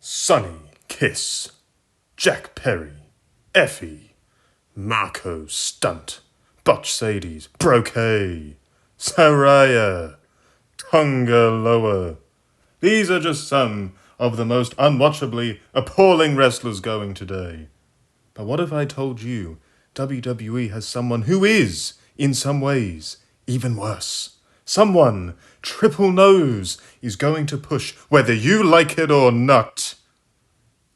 Sonny Kiss, Jack Perry, Effie, Marco Stunt, Butch Sadie's Brocay, Saraya, Tonga Loa. These are just some of the most unwatchably appalling wrestlers going today. But what if I told you WWE has someone who is, in some ways, even worse? Someone, triple nose, is going to push whether you like it or not.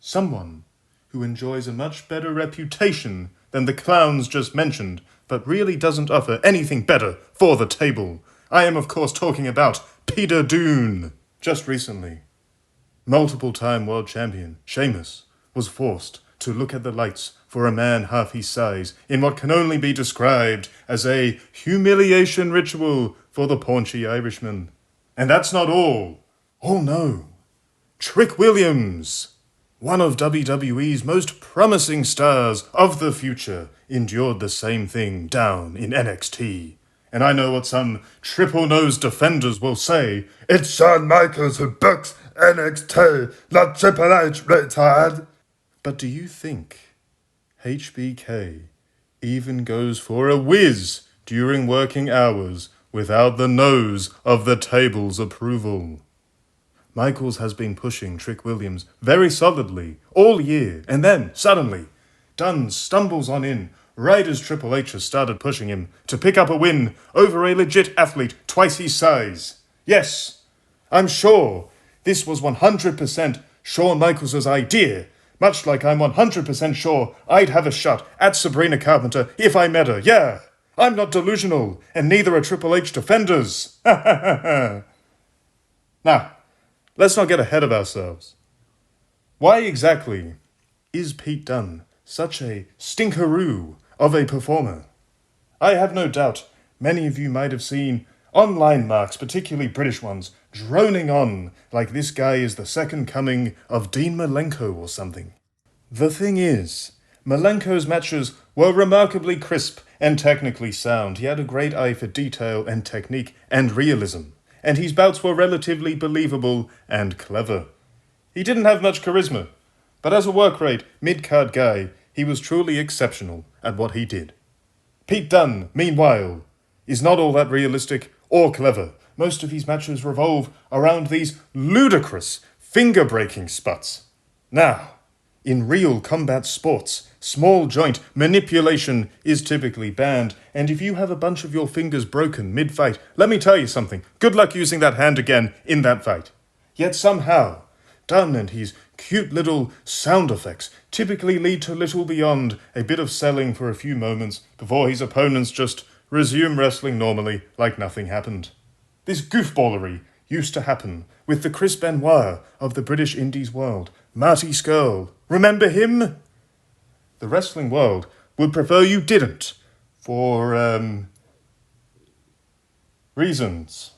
Someone who enjoys a much better reputation than the clowns just mentioned, but really doesn't offer anything better for the table. I am, of course, talking about Pete Dunne. Just recently, multiple-time world champion Sheamus was forced to look at the lights for a man half his size in what can only be described as a humiliation ritual for the paunchy Irishman. And that's not all. Oh no. Trick Williams, one of WWE's most promising stars of the future, endured the same thing down in NXT. And I know what some triple-nosed defenders will say. It's Shawn Michaels who books NXT, not Triple H, retard. But do you think HBK even goes for a whiz during working hours without the nose of the table's approval? Michaels has been pushing Trick Williams very solidly all year, and then, suddenly, Dunne stumbles on in right as Triple H has started pushing him to pick up a win over a legit athlete twice his size. Yes, I'm sure this was 100% Shawn Michaels' idea, much like I'm 100% sure I'd have a shot at Sabrina Carpenter if I met her. Yeah, I'm not delusional, and neither are Triple H defenders. Now, let's not get ahead of ourselves. Why exactly is Pete Dunne such a stinkeroo of a performer? I have no doubt many of you might have seen online marks, particularly British ones, droning on like this guy is the second coming of Dean Malenko or something. The thing is, Malenko's matches were remarkably crisp and technically sound. He had a great eye for detail and technique and realism, and his bouts were relatively believable and clever. He didn't have much charisma, but as a work rate, mid-card guy, he was truly exceptional at what he did. Pete Dunne, meanwhile, is not all that realistic or clever. Most of his matches revolve around these ludicrous finger-breaking spots. Now, in real combat sports, small joint manipulation is typically banned, and if you have a bunch of your fingers broken mid-fight, let me tell you something, good luck using that hand again in that fight. Yet somehow, Dunne and his cute little sound effects typically lead to little beyond a bit of selling for a few moments before his opponents just resume wrestling normally like nothing happened. This goofballery used to happen with the Chris Benoit of the British Indies world, Marty Scurll. Remember him? The wrestling world would prefer you didn't, for, reasons.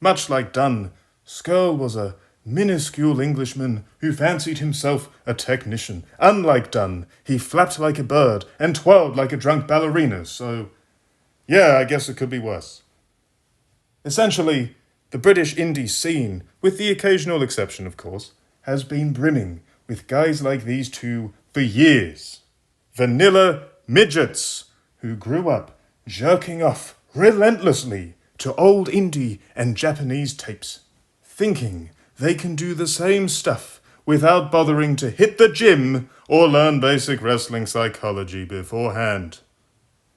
Much like Dunne, Scurll was a minuscule Englishman who fancied himself a technician. Unlike Dunne, he flapped like a bird and twirled like a drunk ballerina, so yeah, I guess it could be worse. Essentially, the British Indies scene, with the occasional exception of course, has been brimming with guys like these two for years. Vanilla midgets who grew up jerking off relentlessly to old indie and Japanese tapes, thinking they can do the same stuff without bothering to hit the gym or learn basic wrestling psychology beforehand.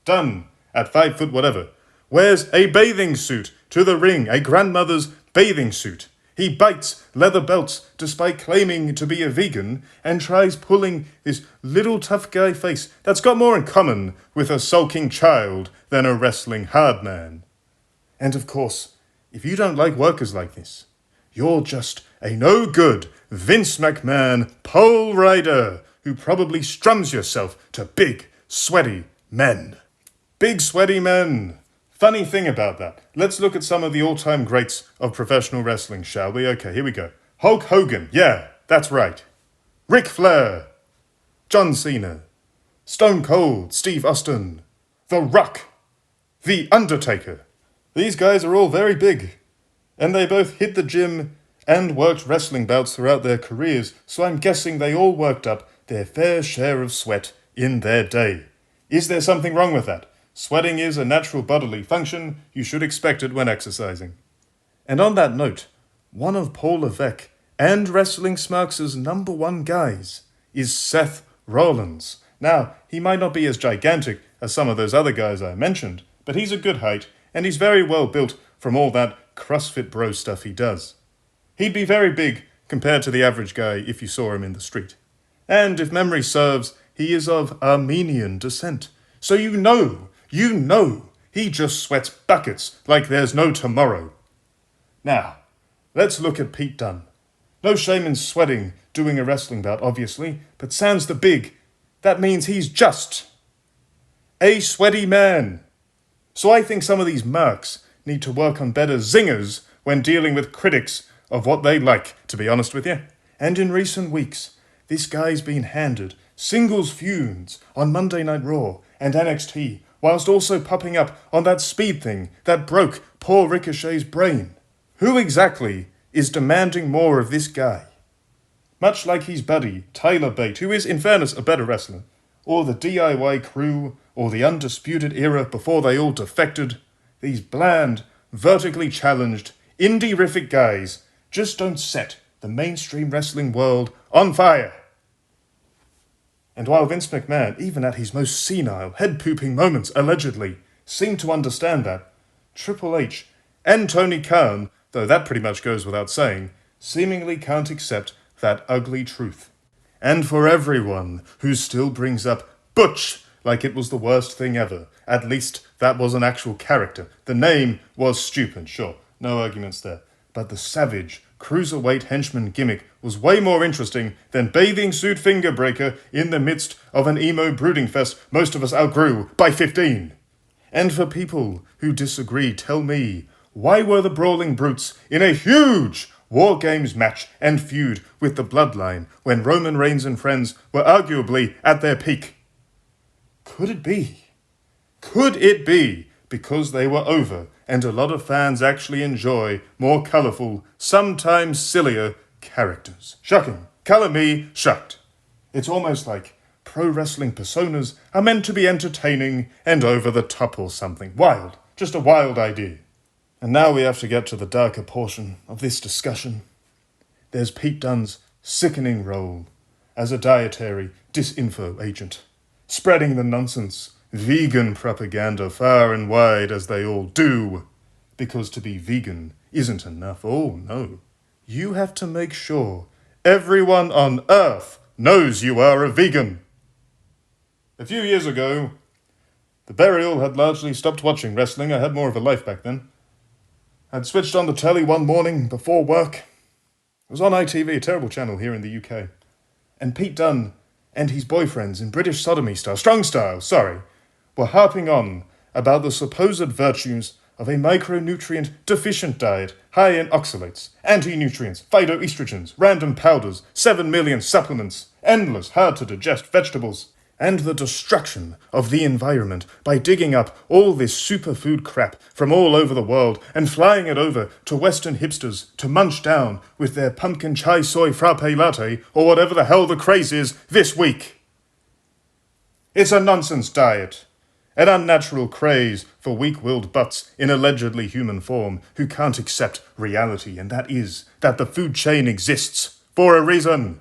Dunne, at 5 foot whatever, wears a bathing suit to the ring, a grandmother's bathing suit. He bites leather belts despite claiming to be a vegan and tries pulling this little tough guy face that's got more in common with a sulking child than a wrestling hard man. And of course, if you don't like workers like this, you're just a no-good Vince McMahon pole rider who probably strums yourself to big, sweaty men. Big, sweaty men. Funny thing about that. Let's look at some of the all-time greats of professional wrestling, shall we? Okay, here we go. Hulk Hogan. Yeah, that's right. Ric Flair. John Cena. Stone Cold Steve Austin. The Rock. The Undertaker. These guys are all very big, and they both hit the gym and worked wrestling bouts throughout their careers, so I'm guessing they all worked up their fair share of sweat in their day. Is there something wrong with that? Sweating is a natural bodily function. You should expect it when exercising. And on that note, one of Paul Levesque and Wrestling Smarks' #1 guys is Seth Rollins. Now, he might not be as gigantic as some of those other guys I mentioned, but he's a good height, and he's very well built from all that CrossFit bro stuff he does. He'd be very big compared to the average guy if you saw him in the street. And if memory serves, he is of Armenian descent. So you know, he just sweats buckets like there's no tomorrow. Now, let's look at Pete Dunne. No shame in sweating doing a wrestling bout, obviously, but sans the big, that means he's just a sweaty man. So I think some of these marks need to work on better zingers when dealing with critics of what they like, to be honest with you. And in recent weeks, this guy's been handed singles feuds on Monday Night Raw and NXT, whilst also popping up on that speed thing that broke poor Ricochet's brain. Who exactly is demanding more of this guy? Much like his buddy, Tyler Bate, who is, in fairness, a better wrestler, or the DIY crew, or the Undisputed Era before they all defected, these bland, vertically challenged, indie-rific guys just don't set the mainstream wrestling world on fire. And while Vince McMahon, even at his most senile, head-pooping moments, allegedly, seemed to understand that, Triple H and Tony Khan, though that pretty much goes without saying, seemingly can't accept that ugly truth. And for everyone who still brings up Butch like it was the worst thing ever, at least that was an actual character. The name was stupid, sure, no arguments there. But the savage, cruiserweight henchman gimmick was way more interesting than bathing suit finger breaker in the midst of an emo brooding fest most of us outgrew by 15. And for people who disagree, tell me, why were the Brawling Brutes in a huge War Games match and feud with the Bloodline when Roman Reigns and friends were arguably at their peak? Could it be because they were over and a lot of fans actually enjoy more colourful, sometimes sillier characters? Shocking. Colour me shocked. It's almost like pro wrestling personas are meant to be entertaining and over the top or something. Wild. Just a wild idea. And now we have to get to the darker portion of this discussion. There's Pete Dunne's sickening role as a dietary disinfo agent, spreading the nonsense, vegan propaganda far and wide as they all do, because to be vegan isn't enough. Oh no. You have to make sure everyone on Earth knows you are a vegan. A few years ago, the Burial had largely stopped watching wrestling. I had more of a life back then. I'd switched on the telly one morning before work. It was on ITV, a terrible channel here in the UK. And Pete Dunne and his boyfriends in British sodomy style, strong style, were harping on about the supposed virtues of a micronutrient-deficient diet high in oxalates, anti-nutrients, phytoestrogens, random powders, 7 million supplements, endless, hard-to-digest vegetables, and the destruction of the environment by digging up all this superfood crap from all over the world and flying it over to Western hipsters to munch down with their pumpkin chai soy frappe latte or whatever the hell the craze is this week. It's a nonsense diet. An unnatural craze for weak-willed butts in allegedly human form who can't accept reality, and that is that the food chain exists for a reason.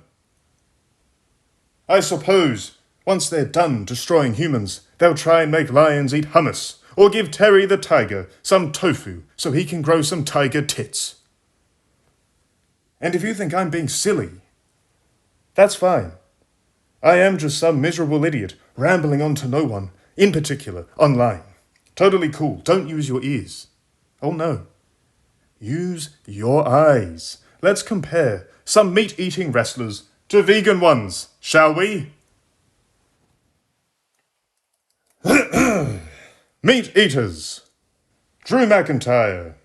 I suppose once they're done destroying humans, they'll try and make lions eat hummus, or give Terry the tiger some tofu so he can grow some tiger tits. And if you think I'm being silly, that's fine. I am just some miserable idiot rambling on to no one, in particular, online. Totally cool. Don't use your ears. Oh no. Use your eyes. Let's compare some meat-eating wrestlers to vegan ones, shall we? Meat eaters. Drew McIntyre,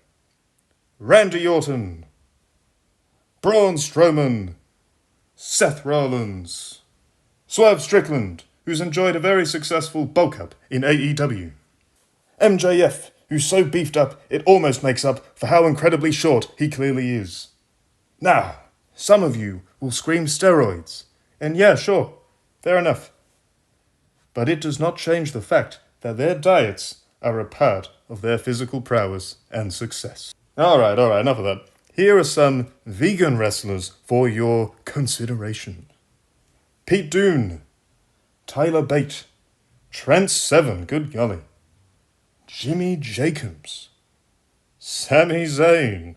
Randy Orton, Braun Strowman, Seth Rollins, Swerve Strickland, who's enjoyed a very successful bulk up in AEW, MJF, who's so beefed up it almost makes up for how incredibly short he clearly is, Now, some of you will scream steroids, and yeah, sure, fair enough. But it does not change the fact that their diets are a part of their physical prowess and success. Alright, enough of that. Here are some vegan wrestlers for your consideration. Pete Dunne, Tyler Bate, Trent Seven, good golly, Jimmy Jacobs, Sami Zayn,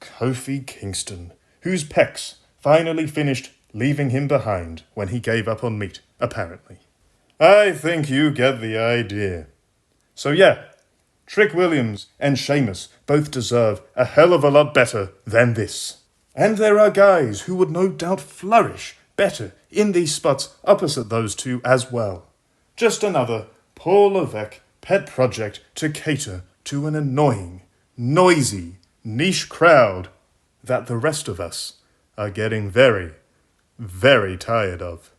Kofi Kingston, whose pecs finally finished leaving him behind when he gave up on meat, apparently. I think you get the idea. So yeah, Trick Williams and Sheamus both deserve a hell of a lot better than this. And there are guys who would no doubt flourish better in these spots opposite those two as well. Just another Paul Levesque pet project to cater to an annoying, noisy, niche crowd that the rest of us are getting very, very tired of.